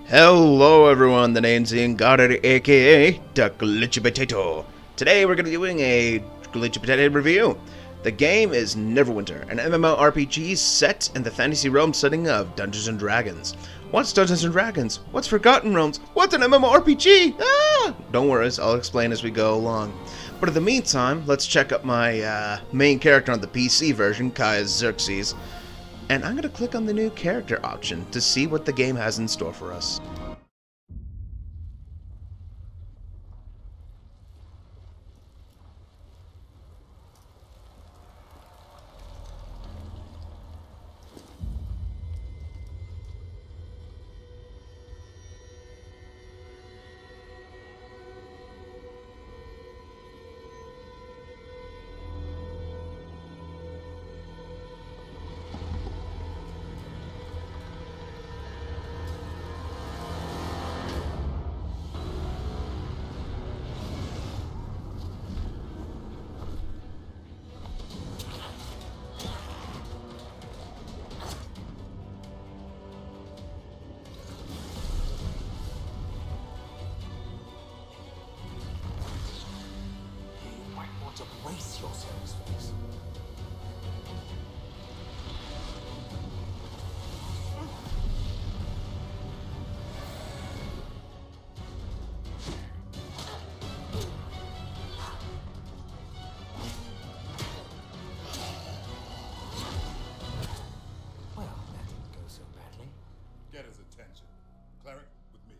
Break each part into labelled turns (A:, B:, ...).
A: Hello everyone, the name's Ian Goddard, aka the Glitchy Potato. Today we're going to be doing a Glitchy Potato review. The game is Neverwinter, an MMORPG set in the fantasy realm setting of Dungeons & Dragons. What's Dungeons & Dragons? What's Forgotten Realms? What's an MMORPG? Ah! Don't worry, I'll explain as we go along. But in the meantime, let's check out my main character on the PC version, Kaya Xerxes. And I'm going to click on the new character option to see what the game has in store for us.
B: To brace yourselves for this. Well, that didn't go so badly.
C: Get his attention. Cleric, with me.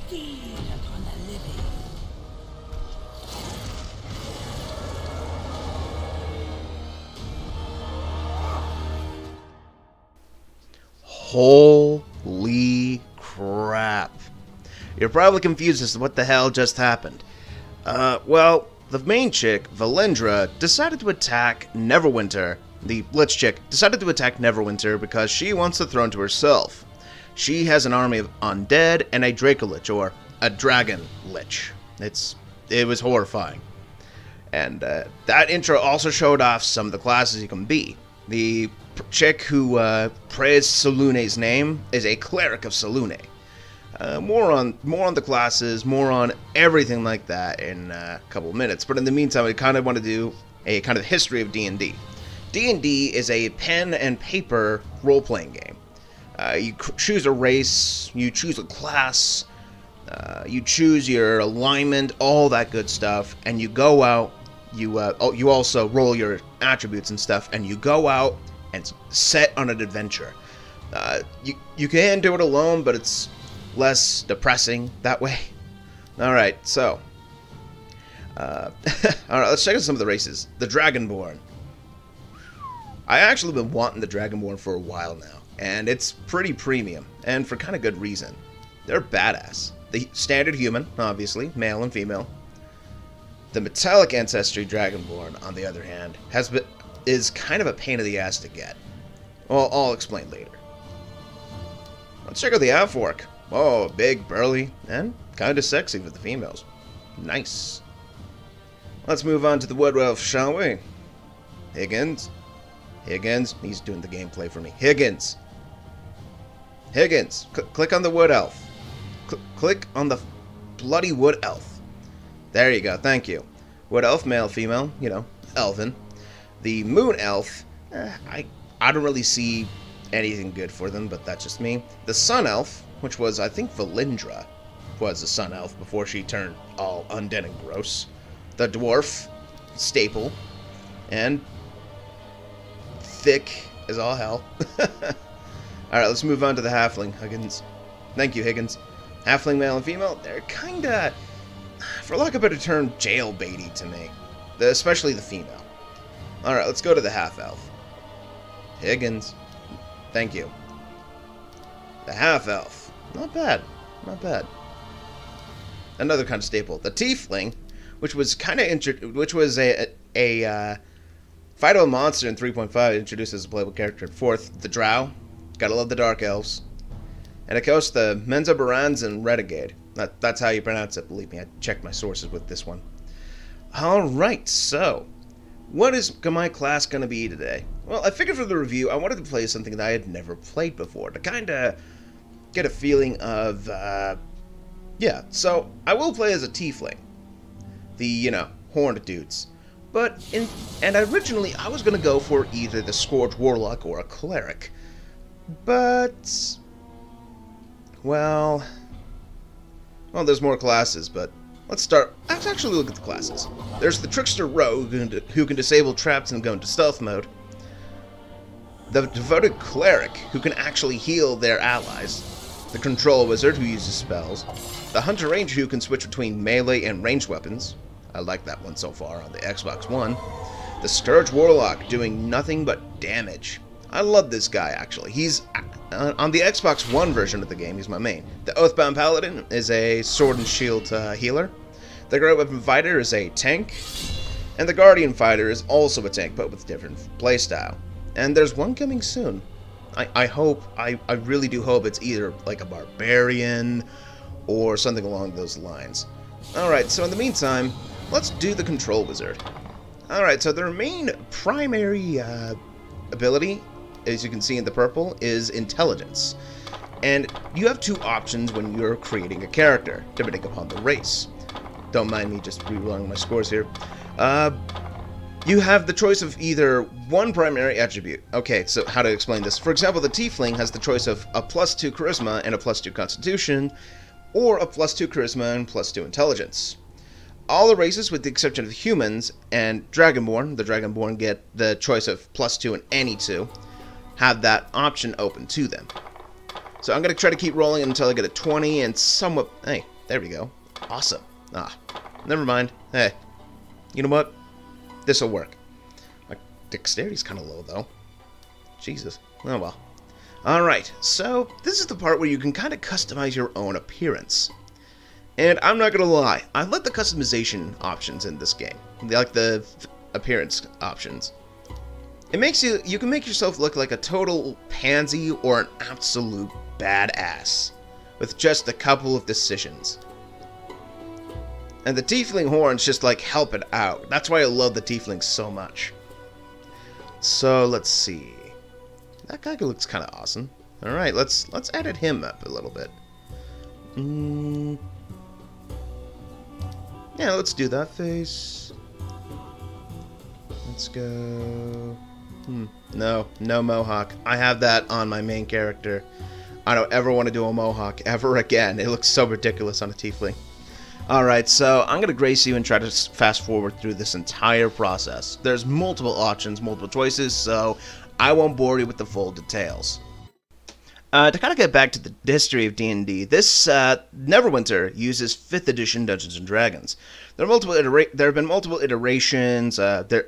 B: Feed upon the living.
A: Holy crap. You're probably confused as to what the hell just happened. Well, the main chick, Valendra, decided to attack Neverwinter. The Lich chick decided to attack Neverwinter because she wants the throne to herself. She has an army of undead and a Dracolich, or a Dragon Lich. It was horrifying. And that intro also showed off some of the classes you can be. The chick who praised Salune's name is a Cleric of Salune. More on the classes, more on everything like that in a couple of minutes. But in the meantime, I kind of want to do a kind of history of D&D. D&D is a pen and paper role-playing game. You choose a race, you choose a class, you choose your alignment, all that good stuff, and you go out. You also roll your attributes and stuff, and you go out and set on an adventure. You can do it alone, but it's less depressing that way. All right, so all right, let's check out some of the races. The Dragonborn. I actually been wanting the Dragonborn for a while now, and it's pretty premium, and for kind of good reason. They're badass. The standard human, obviously, male and female. The Metallic Ancestry Dragonborn, on the other hand, is kind of a pain in the ass to get. Well, I'll explain later. Let's check out the Half-Orc. Oh, big, burly, and kind of sexy with the females. Nice. Let's move on to the Wood Elf, shall we? Higgins. Higgins. He's doing the gameplay for me. Higgins. Higgins. Click on the Wood Elf. Click on the bloody Wood Elf. There you go. Thank you. Wood Elf, male, female. You know, elven. The Moon Elf. I don't really see anything good for them, but that's just me. The Sun Elf, which was, I think, Valindra, was the Sun Elf before she turned all undead and gross. The Dwarf, staple, and thick as all hell. Alright, let's move on to the Halfling, Higgins. Thank you, Higgins. Halfling, male and female, they're kinda, for lack of a better term, jailbaity to me. Especially the female. Alright, let's go to the Half-Elf. Higgins. Thank you. The Half-Elf. Not bad. Not bad. Another kind of staple. The Tiefling, which was kind of which was a fight a monster in 3.5, introduced as a playable character. Fourth, the Drow. Gotta love the Dark Elves. And of course, the Menza Barans and Renegade. That's how you pronounce it, believe me. I checked my sources with this one. Alright, so what is my class going to be today? Well, I figured for the review, I wanted to play something that I had never played before, to kind of get a feeling of, yeah, so I will play as a Tiefling. The, you know, horned dudes. And originally, I was going to go for either the Scourge Warlock or a Cleric. But, well, there's more classes, but let's start. Let's actually look at the classes. There's the Trickster Rogue, who can disable traps and go into stealth mode. The Devoted Cleric, who can actually heal their allies. The Control Wizard, who uses spells. The Hunter Ranger, who can switch between melee and ranged weapons. I like that one so far on the Xbox One. The Scourge Warlock, doing nothing but damage. I love this guy, actually. He's on the Xbox One version of the game, he's my main. The Oathbound Paladin is a sword and shield healer. The Great Weapon Fighter is a tank. And the Guardian Fighter is also a tank, but with different playstyle. And there's one coming soon. I really do hope it's either like a Barbarian or something along those lines. Alright, so in the meantime, let's do the Control Wizard. Alright, so their main primary ability, as you can see in the purple, is Intelligence. And you have two options when you're creating a character, depending upon the race. Don't mind me just rerolling my scores here. You have the choice of either one primary attribute. Okay, so how to explain this? For example, the Tiefling has the choice of a +2 Charisma and a +2 Constitution, or a +2 Charisma and +2 Intelligence. All the races, with the exception of the humans and Dragonborn, the Dragonborn get the choice of +2 and any 2, have that option open to them. So I'm going to try to keep rolling until I get a 20 and somewhat... Hey, there we go. Awesome. Never mind. Hey, you know what? This'll work. My dexterity's kind of low, though. Jesus. Oh, well. Alright, so this is the part where you can kind of customize your own appearance. And I'm not going to lie, I like the customization options in this game. Like the appearance options. It makes you can make yourself look like a total pansy or an absolute badass with just a couple of decisions. And the Tiefling horns just like help it out. That's why I love the Tieflings so much. So let's see. That guy looks kind of awesome. All right, let's edit him up a little bit. Yeah, let's do that face. Let's go. No, no mohawk. I have that on my main character. I don't ever want to do a mohawk ever again. It looks so ridiculous on a tiefling. Alright, so I'm going to grace you and try to fast forward through this entire process. There's multiple options, multiple choices, so I won't bore you with the full details. To kind of get back to the history of D&D, this Neverwinter uses 5th edition Dungeons & Dragons. There have been multiple iterations. There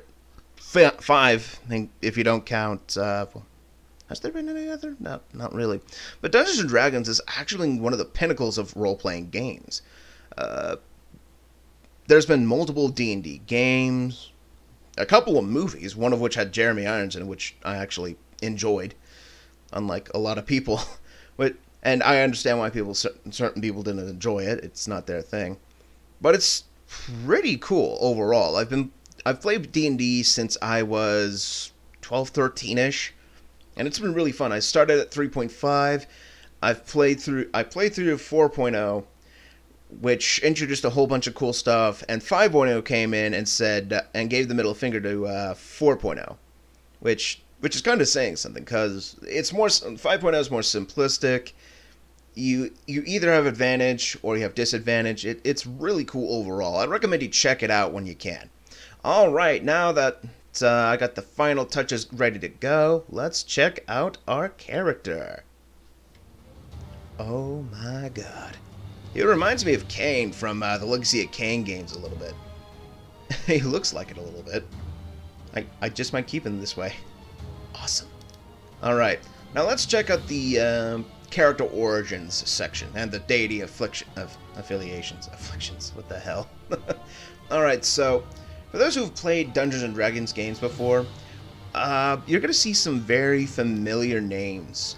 A: 5, if you don't count. Has there been any other? No, not really. But Dungeons & Dragons is actually one of the pinnacles of role-playing games. There's been multiple D&D games, a couple of movies, one of which had Jeremy Irons in it, which I actually enjoyed, unlike a lot of people. And I understand why certain people didn't enjoy it. It's not their thing. But it's pretty cool overall. I've played D&D since I was 12, 13-ish, and it's been really fun. I started at 3.5. I played through 4.0, which introduced a whole bunch of cool stuff, and 5.0 came in and said and gave the middle finger to 4.0, which is kind of saying something, because it's more 5.0 is more simplistic. You either have advantage or you have disadvantage. It's really cool overall. I'd recommend you check it out when you can. All right, now that I got the final touches ready to go, let's check out our character. Oh my god. It reminds me of Kane from the Legacy of Kane games a little bit. He looks like it a little bit. I just might keep him this way. Awesome. Alright, now let's check out the character origins section and the deity affiliations. Afflictions, what the hell? Alright, so for those who've played Dungeons & Dragons games before, you're going to see some very familiar names.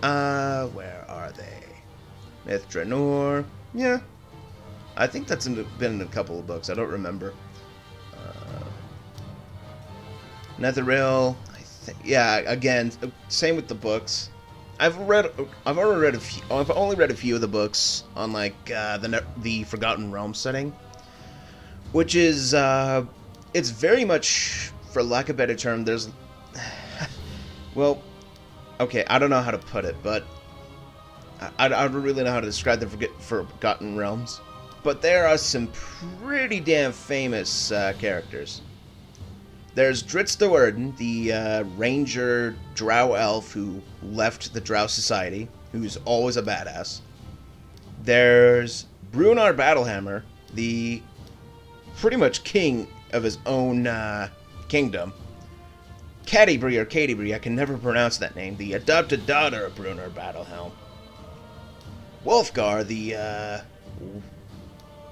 A: Where are they? Myth Draenor. Yeah. I think that's been in a couple of books. I don't remember. Netheril. Yeah, again, same with the books. I've only read a few of the books on like the Forgotten Realms setting, which is it's very much, for lack of a better term, there's well, okay, I don't know how to put it, but I don't really know how to describe the Forgotten Realms, but there are some pretty damn famous characters. There's Dritz Do'Urden, the ranger drow elf who left the Drow Society, who's always a badass. There's Brunar Battlehammer, the pretty much king of his own kingdom. Catti-brie, or Katie-brie, I can never pronounce that name, the adopted daughter of Brunar Battlehelm. Wolfgar, the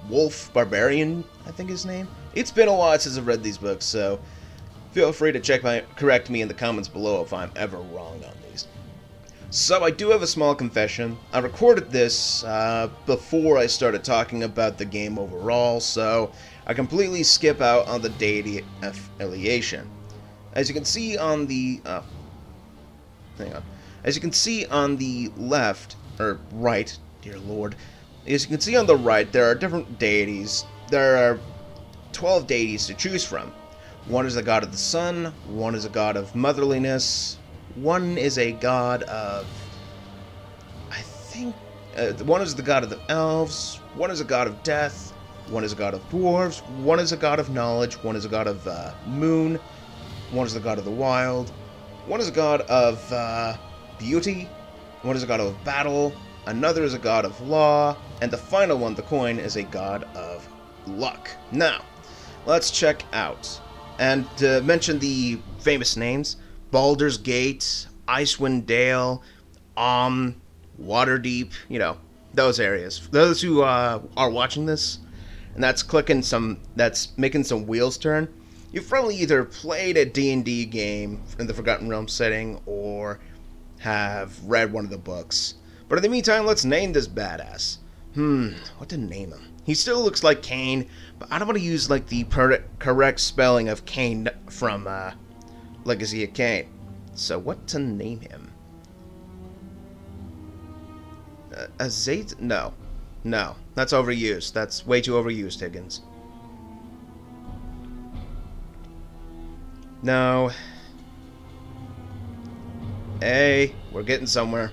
A: Wolf Barbarian, I think his name. It's been a while since I've read these books, so feel free to correct me in the comments below if I'm ever wrong on these. So I do have a small confession. I recorded this before I started talking about the game overall, so I completely skip out on the deity affiliation. As you can see on the as you can see on the left, or right, dear lord, as you can see on the right, there are different deities. There are 12 deities to choose from. One is a god of the sun, one is a god of motherliness, one is a god of, I think, one is the god of the elves, one is a god of death, one is a god of dwarves, one is a god of knowledge, one is a god of moon, one is the god of the wild, one is a god of beauty, one is a god of battle, another is a god of law, and the final one, the coin, is a god of luck. Now, let's check out. And to mention the famous names, Baldur's Gate, Icewind Dale, Waterdeep, you know, those areas. For those who are watching this, and that's making some wheels turn, you've probably either played a D&D game in the Forgotten Realms setting or have read one of the books. But in the meantime, let's name this badass. What to name him? He still looks like Kane, but I don't want to use like the correct spelling of Kane from Legacy of Kane. So what to name him? Azate? No. No. That's overused. That's way too overused, Higgins. Hey, we're getting somewhere.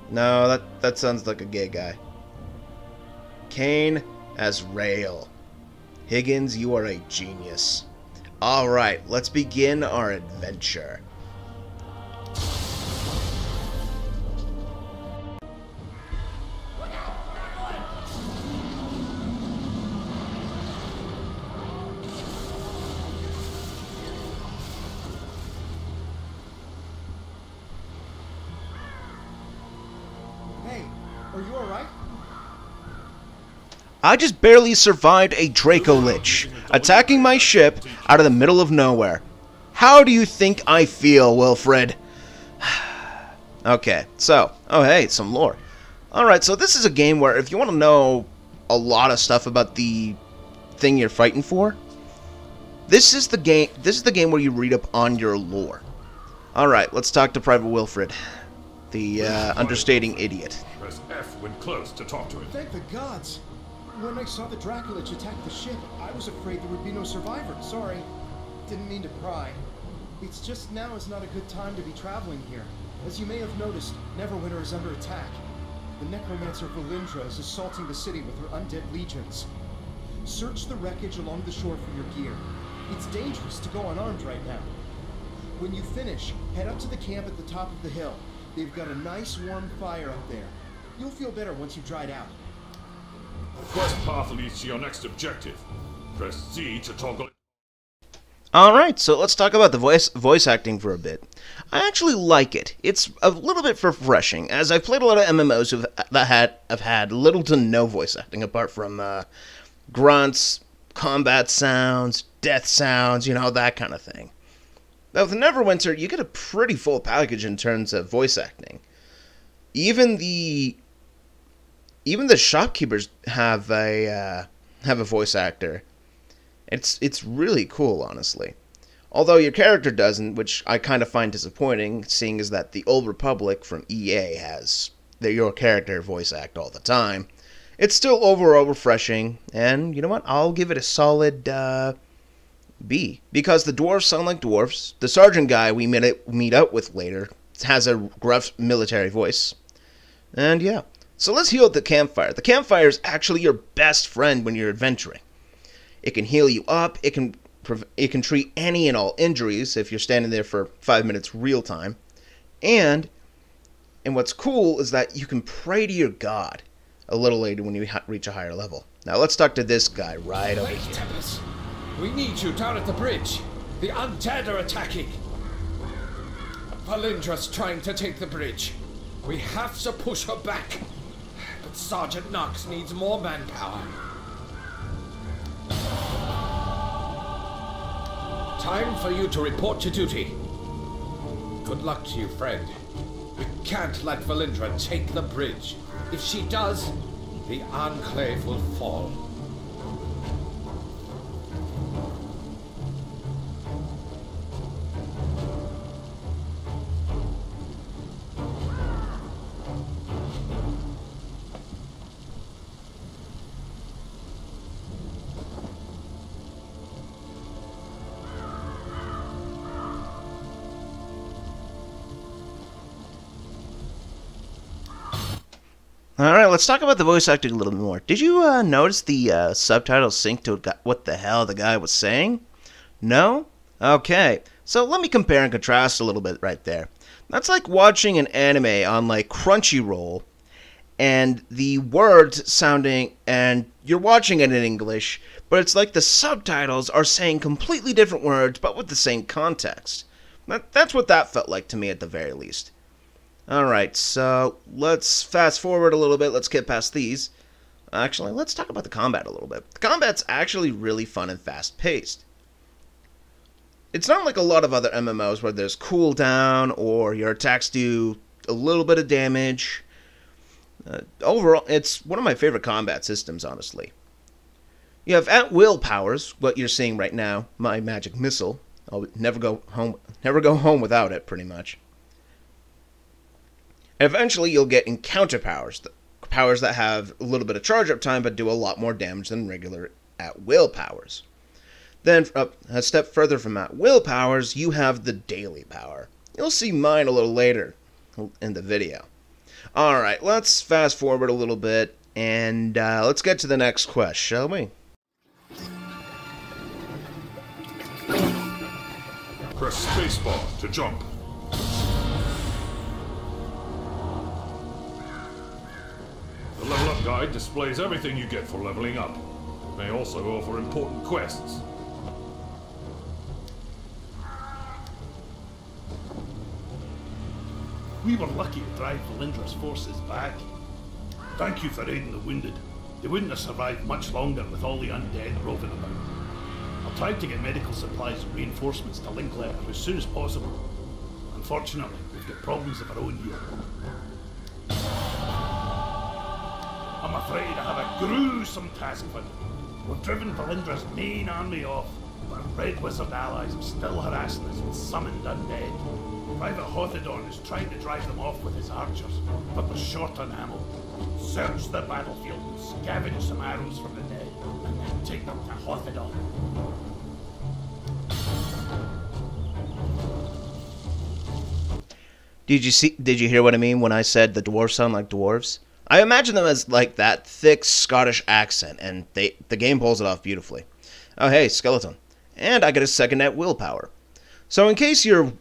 A: No, that sounds like a gay guy. Kane as Rail. Higgins, you are a genius. Alright, let's begin our adventure.
D: Hey, are you alright?
A: I just barely survived a Draco Lich attacking my ship out of the middle of nowhere. How do you think I feel, Wilfred? Okay, so, oh hey, some lore. Alright, so this is a game where if you want to know a lot of stuff about the thing you're fighting for, this is the game where you read up on your lore. Alright, let's talk to Private Wilfred, the understating idiot.
C: Press F when close to talk to him.
D: Thank the gods! When I saw the Draculich attack the ship, I was afraid there would be no survivors. Sorry. Didn't mean to pry. It's just now is not a good time to be traveling here. As you may have noticed, Neverwinter is under attack. The necromancer Valindra is assaulting the city with her undead legions. Search the wreckage along the shore for your gear. It's dangerous to go unarmed right now. When you finish, head up to the camp at the top of the hill. They've got a nice warm fire up there. You'll feel better once you've dried out.
C: The quest path leads to your next objective. Press Z to toggle it.
A: Alright, so let's talk about the voice acting for a bit. I actually like it. It's a little bit refreshing, as I've played a lot of MMOs that have had little to no voice acting, apart from grunts, combat sounds, death sounds, you know, that kind of thing. Now, with Neverwinter, you get a pretty full package in terms of voice acting. Even the shopkeepers have a voice actor. It's really cool, honestly. Although your character doesn't, which I kind of find disappointing, seeing as that the Old Republic from EA has your character voice act all the time. It's still overall refreshing, and you know what? I'll give it a solid B, because the dwarves sound like dwarves. The sergeant guy we meet up with later has a gruff military voice, and yeah. So let's heal at the campfire. The campfire is actually your best friend when you're adventuring. It can heal you up. It can treat any and all injuries if you're standing there for 5 minutes real time. And what's cool is that you can pray to your god a little later when you reach a higher level. Now let's talk to this guy right over here.
E: Tempest, we need you down at the bridge. The undead are attacking. Valindra's trying to take the bridge. We have to push her back. But Sergeant Knox needs more manpower. Time for you to report to duty. Good luck to you, friend. We can't let Valindra take the bridge. If she does, the Enclave will fall.
A: Alright, let's talk about the voice acting a little bit more. Did you notice the subtitles sync to what the hell the guy was saying? No? Okay, so let me compare and contrast a little bit right there. That's like watching an anime on like Crunchyroll, and the words sounding, and you're watching it in English, but it's like the subtitles are saying completely different words, but with the same context. That's what that felt like to me at the very least. Alright, so let's fast forward a little bit. Let's get past these. Actually, let's talk about the combat a little bit. The combat's actually really fun and fast-paced. It's not like a lot of other MMOs where there's cooldown or your attacks do a little bit of damage. Overall, it's one of my favorite combat systems, honestly. You have at-will powers, what you're seeing right now, my magic missile. I'll never go home without it, pretty much. Eventually, you'll get encounter powers, powers that have a little bit of charge-up time but do a lot more damage than regular at-will powers. Then, a step further from at-will powers, you have the daily power. You'll see mine a little later in the video. Alright, let's fast forward a little bit, and let's get to the next quest, shall we?
C: Press spacebar to jump. The Level Up Guide displays everything you get for leveling up. It may also offer important quests.
F: We were lucky to drive Valindra's forces back. Thank you for aiding the wounded. They wouldn't have survived much longer with all the undead roving about. I'll try to get medical supplies and reinforcements to Linklater as soon as possible. Unfortunately, we've got problems of our own here. I'm afraid I have a gruesome task for you. We've driven Valindra's main army off, but Red Wizard allies are still harassing us with summoned undead. Private Hothedorn is trying to drive them off with his archers, but they're short on ammo. Search the battlefield and scavenge some arrows from the dead, and then take them to Hothedorn.
A: Did you hear what I mean when I said the dwarves sound like dwarves? I imagine them as like that thick Scottish accent, and the game pulls it off beautifully. Oh hey, skeleton. And I get a second at willpower. So in case your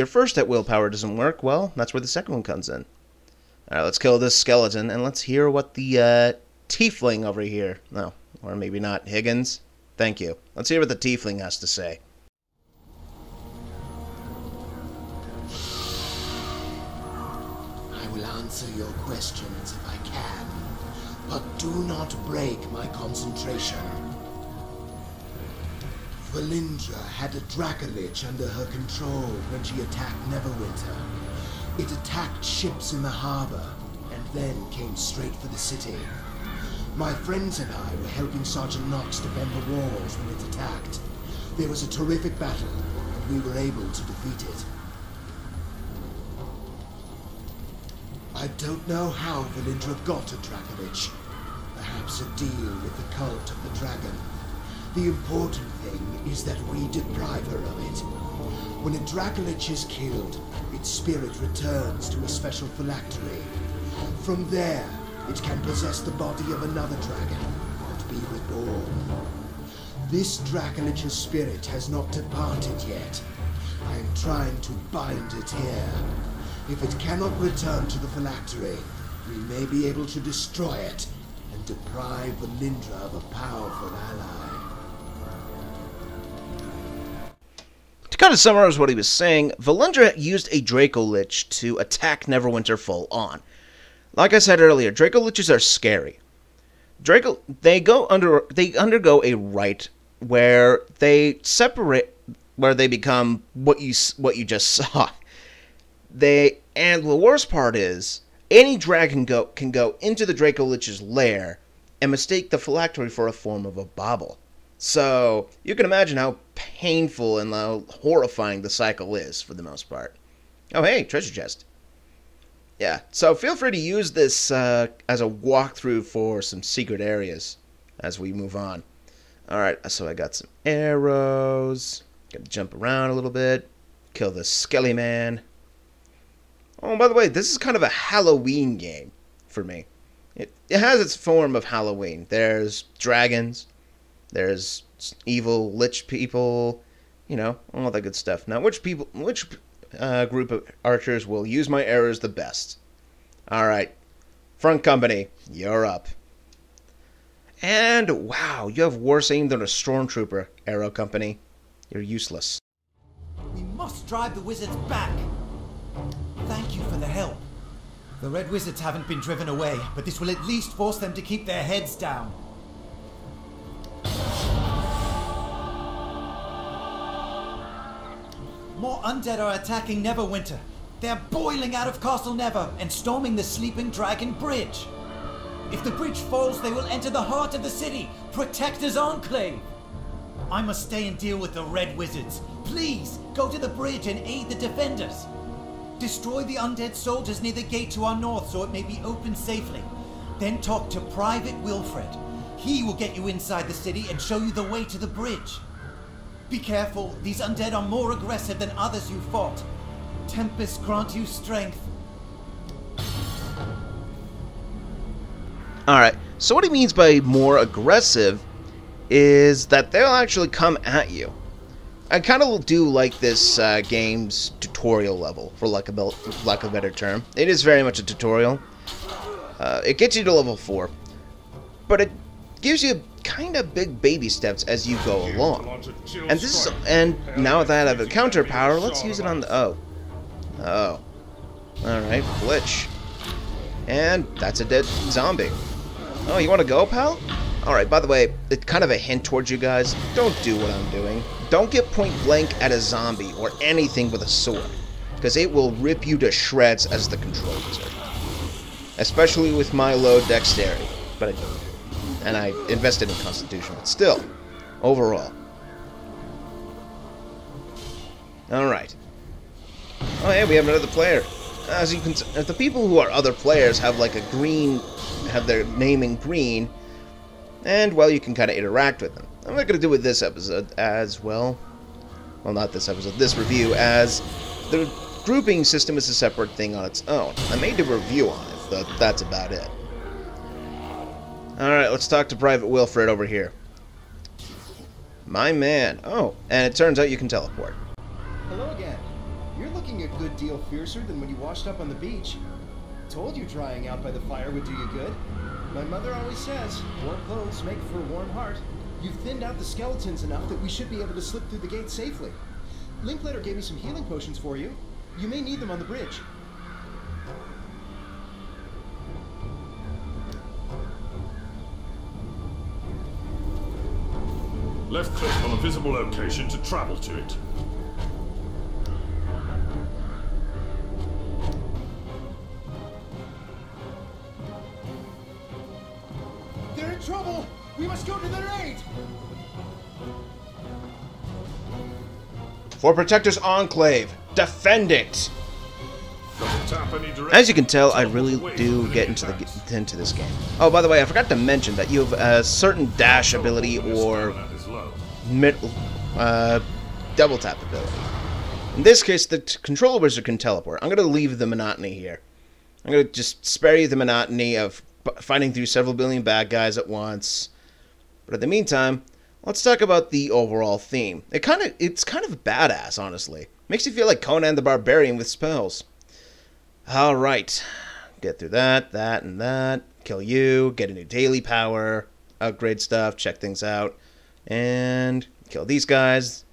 A: first at willpower doesn't work, well, that's where the second one comes in. Alright, let's kill this skeleton, and let's hear what the tiefling over here, no, or maybe not, Higgins, thank you. Let's hear what the tiefling has to say.
G: I will answer your questions if I can, but do not break my concentration. Valindra had a Dracolich under her control when she attacked Neverwinter. It attacked ships in the harbor, and then came straight for the city. My friends and I were helping Sergeant Knox defend the walls when it attacked. There was a terrific battle, and we were able to defeat it. I don't know how Valindra got a Dracolich. Perhaps a deal with the cult of the dragon. The important thing is that we deprive her of it. When a Dracolich is killed, its spirit returns to a special phylactery. From there, it can possess the body of another dragon and be reborn. This Dracolich's spirit has not departed yet. I am trying to bind it here. If it cannot return to the phylactery, we may be able to destroy it and deprive Valindra of a powerful ally.
A: To kind of summarize what he was saying, Valindra used a Dracolich to attack Neverwinter full on. Like I said earlier, Dracoliches are scary. They undergo a rite where they separate, where they become what you just saw. And the worst part is, any dragon can go into the Dracolich's lair and mistake the phylactery for a form of a bauble. So you can imagine how painful and how horrifying the cycle is for the most part. Oh hey, treasure chest. Yeah, so feel free to use this as a walkthrough for some secret areas as we move on. Alright, so I got some arrows. Gotta jump around a little bit. Kill this skelly man. Oh, by the way, this is kind of a Halloween game for me. It has its form of Halloween. There's dragons. There's evil lich people. You know, all that good stuff. Now, which group of archers will use my arrows the best? Alright. Front company, you're up. And, wow, you have worse aim than a stormtrooper, Arrow Company. You're useless.
B: We must drive the wizards back. Thank you for the help. The Red Wizards haven't been driven away, but this will at least force them to keep their heads down. More undead are attacking Neverwinter. They're boiling out of Castle Never and storming the Sleeping Dragon Bridge. If the bridge falls, they will enter the heart of the city. Protector's Enclave. I must stay and deal with the Red Wizards. Please, go to the bridge and aid the defenders. Destroy the undead soldiers near the gate to our north so it may be opened safely. Then talk to Private Wilfred. He will get you inside the city and show you the way to the bridge. Be careful, these undead are more aggressive than others you fought. Tempest grant you strength.
A: Alright, so what he means by more aggressive is that they'll actually come at you. I kind of do like this game's tutorial level, for lack of a better term. It is very much a tutorial. It gets you to level 4, but it gives you kind of big baby steps as you go along. And now that I have a counter power, let's use it on the oh. Alright, glitch. And that's a dead zombie. Oh, you want to go, pal? Alright, by the way, it's kind of a hint towards you guys. Don't do what I'm doing. Don't get point blank at a zombie or anything with a sword, because it will rip you to shreds as the control wizard. Especially with my low dexterity. And I invested in Constitution, but still, overall. Alright. Oh, hey, we have another player. As you can see, the people who are other players have like a green, have their name in green, and, well, you can kind of interact with them. I'm not going to do it this episode as well. Well, not this episode, this review, as the grouping system is a separate thing on its own. I made a review on it, but that's about it. Alright, let's talk to Private Wilfred over here. My man. Oh, and it turns out you can teleport.
D: Hello again. You're looking a good deal fiercer than when you washed up on the beach. Told you drying out by the fire would do you good. My mother always says, warm clothes make for a warm heart. You've thinned out the skeletons enough that we should be able to slip through the gate safely. Linklater gave me some healing potions for you. You may need them on the bridge.
C: Left click on a visible location to travel to it.
D: They're in trouble! We must go to their aid!
A: For Protector's Enclave, defend it!
C: Tap any direction.
A: As you can tell, I really do get into this game. Oh, by the way, I forgot to mention that you have a certain dash ability or double tap ability. In this case, the controller wizard can teleport. I'm going to leave the monotony here. I'm going to just spare you the monotony of fighting through several billion bad guys at once. But in the meantime, let's talk about the overall theme. It's kind of badass, honestly. Makes you feel like Conan the Barbarian with spells. Alright. Get through that, and that. Kill you, get a new daily power, upgrade stuff, check things out. And kill these guys.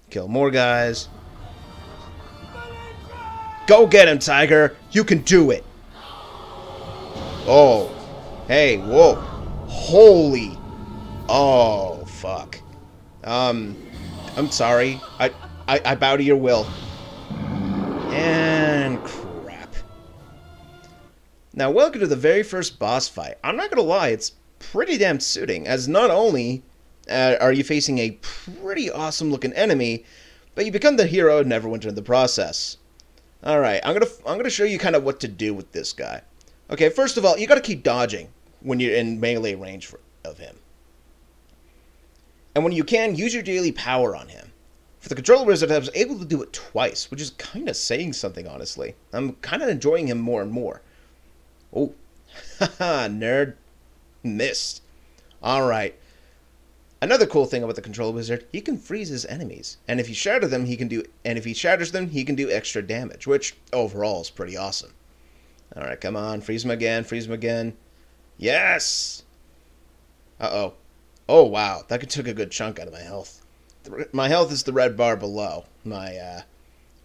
A: Kill more guys. Go get him, Tiger! You can do it! Oh. Hey, whoa. Holy. Oh, fuck. I'm sorry. I bow to your will. And crap. Now, welcome to the very first boss fight. I'm not gonna lie, it's pretty damn suiting, as not only are you facing a pretty awesome looking enemy, but you become the hero of Neverwinter in the process. Alright, I'm gonna show you kind of what to do with this guy. Okay, first of all, you gotta keep dodging when you're in melee range of him. And when you can, use your daily power on him. For the controller wizard, I was able to do it twice, which is kind of saying something, honestly. I'm kind of enjoying him more and more. Oh, haha, nerd. Missed. Alright. Another cool thing about the controller wizard, he can freeze his enemies. And if he shatters them, he can do extra damage, which overall is pretty awesome. Alright, come on, freeze him again, freeze him again. Yes! Uh-oh. Oh, wow, that took a good chunk out of my health. My health is the red bar below my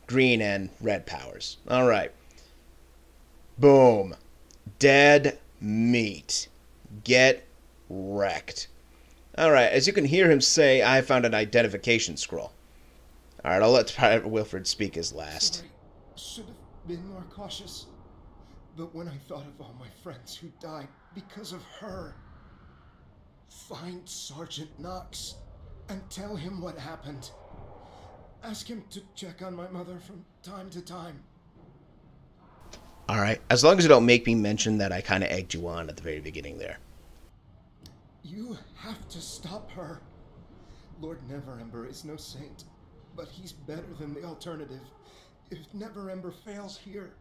A: green and red powers. Alright. Boom. Dead meat. Get wrecked. Alright, as you can hear him say, I found an identification scroll. Alright, I'll let Private Wilfred speak his last.
D: Sorry. Should have been more cautious. But when I thought of all my friends who died because of her... Find Sergeant Knox and tell him what happened. Ask him to check on my mother from time to time.
A: Alright, as long as you don't make me mention that I kind of egged you on at the very beginning there.
D: You have to stop her. Lord Neverember is no saint, but he's better than the alternative. If Neverember fails here,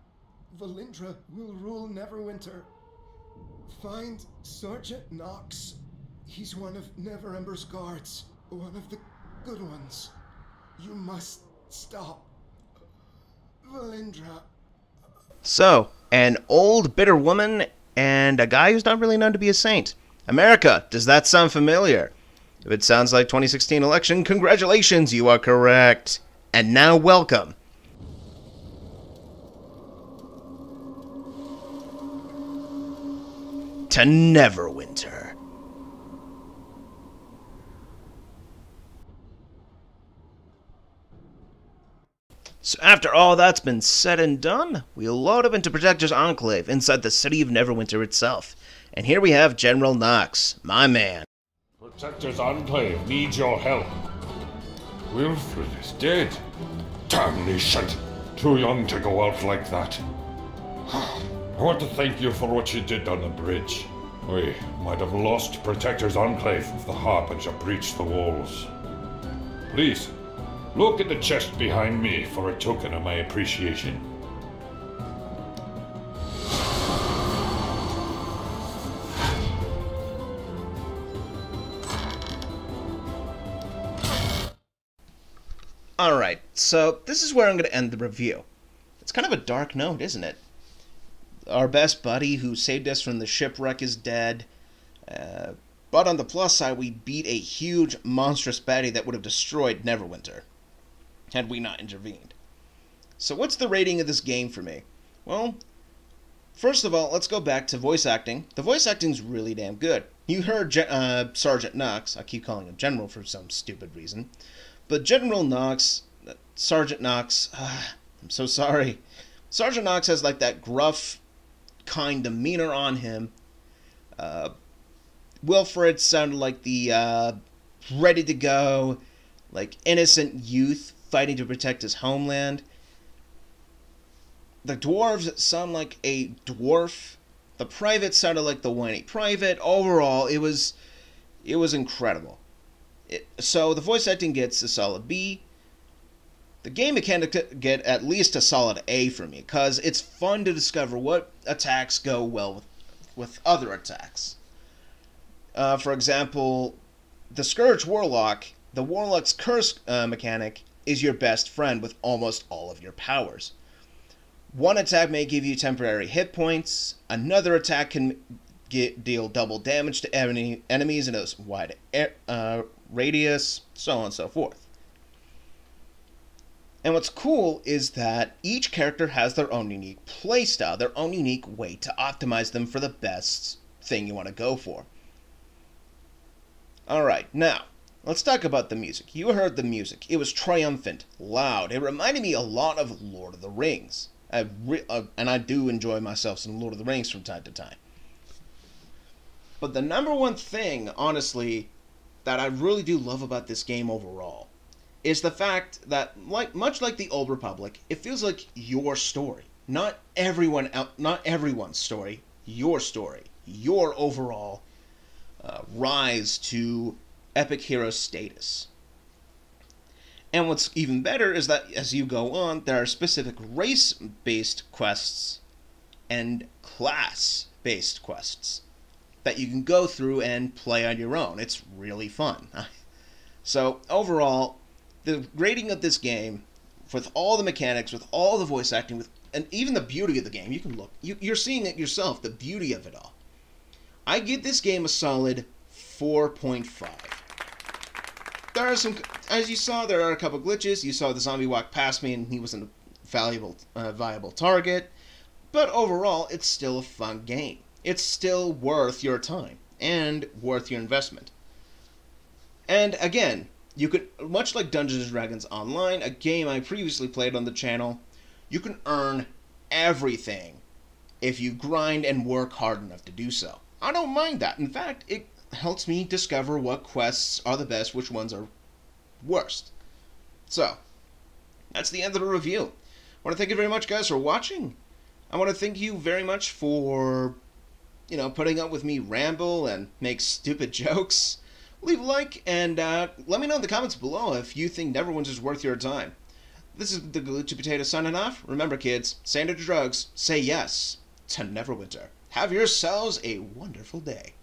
D: Valindra will rule Neverwinter. Find Sergeant Knox. He's one of Neverember's guards, one of the good ones. You must stop Valindra.
A: So, an old bitter woman and a guy who's not really known to be a saint. America, does that sound familiar? If it sounds like 2016 election, congratulations, you are correct. And now welcome to Neverwinter. So after all that's been said and done, we'll load up into Protector's Enclave inside the city of Neverwinter itself. And here we have General Knox, my man.
C: Protector's Enclave needs your help. Wilfred is dead. Damnation! Too young to go out like that. I want to thank you for what you did on the bridge. We might have lost Protector's Enclave if the Harbinger breached the walls. Please, look at the chest behind me for a token of my appreciation.
A: Alright, so this is where I'm going to end the review. It's kind of a dark note, isn't it? Our best buddy who saved us from the shipwreck is dead. But on the plus side, we beat a huge, monstrous baddie that would have destroyed Neverwinter had we not intervened. So what's the rating of this game for me? Well, first of all, let's go back to voice acting. The voice acting's really damn good. You heard Sergeant Knox. I keep calling him General for some stupid reason. But General Knox, Sergeant Knox, I'm so sorry. Sergeant Knox has like that gruff, kind demeanor on him. Wilfred sounded like the ready to go, like innocent youth fighting to protect his homeland. The dwarves sound like a dwarf. The private sounded like the whiny private. Overall, it was incredible. So the voice acting gets a solid B. The game mechanic get at least a solid A for me, because it's fun to discover what attacks go well with other attacks. For example, the Scourge Warlock, the Warlock's Curse mechanic, is your best friend with almost all of your powers. One attack may give you temporary hit points, another attack can deal double damage to enemies in a wide radius, so on and so forth. And what's cool is that each character has their own unique playstyle, their own unique way to optimize them for the best thing you want to go for. Alright, now, let's talk about the music. You heard the music. It was triumphant, loud. It reminded me a lot of Lord of the Rings. And I do enjoy myself some Lord of the Rings from time to time. But the number one thing, honestly, that I really do love about this game overall is the fact that, much like the Old Republic, it feels like your story. Not everyone's story, your story. Your overall rise to epic hero status. And what's even better is that as you go on, there are specific race-based quests and class-based quests that you can go through and play on your own. It's really fun. So overall, the rating of this game, with all the mechanics, with all the voice acting, and even the beauty of the game, you can look, you're seeing it yourself, the beauty of it all. I give this game a solid 4.5. There are some, as you saw, there are a couple glitches. You saw the zombie walk past me and he was a viable target. But overall, it's still a fun game. It's still worth your time and worth your investment. And again, you could, much like Dungeons & Dragons Online, a game I previously played on the channel, you can earn everything if you grind and work hard enough to do so. I don't mind that. In fact, it helps me discover what quests are the best, which ones are worst. So, that's the end of the review. I want to thank you very much, guys, for watching. I want to thank you very much for, putting up with me ramble and make stupid jokes. Leave a like and let me know in the comments below if you think Neverwinter's worth your time. This is the Glitchy Potato signing off. Remember, kids, say no to drugs, say yes to Neverwinter. Have yourselves a wonderful day.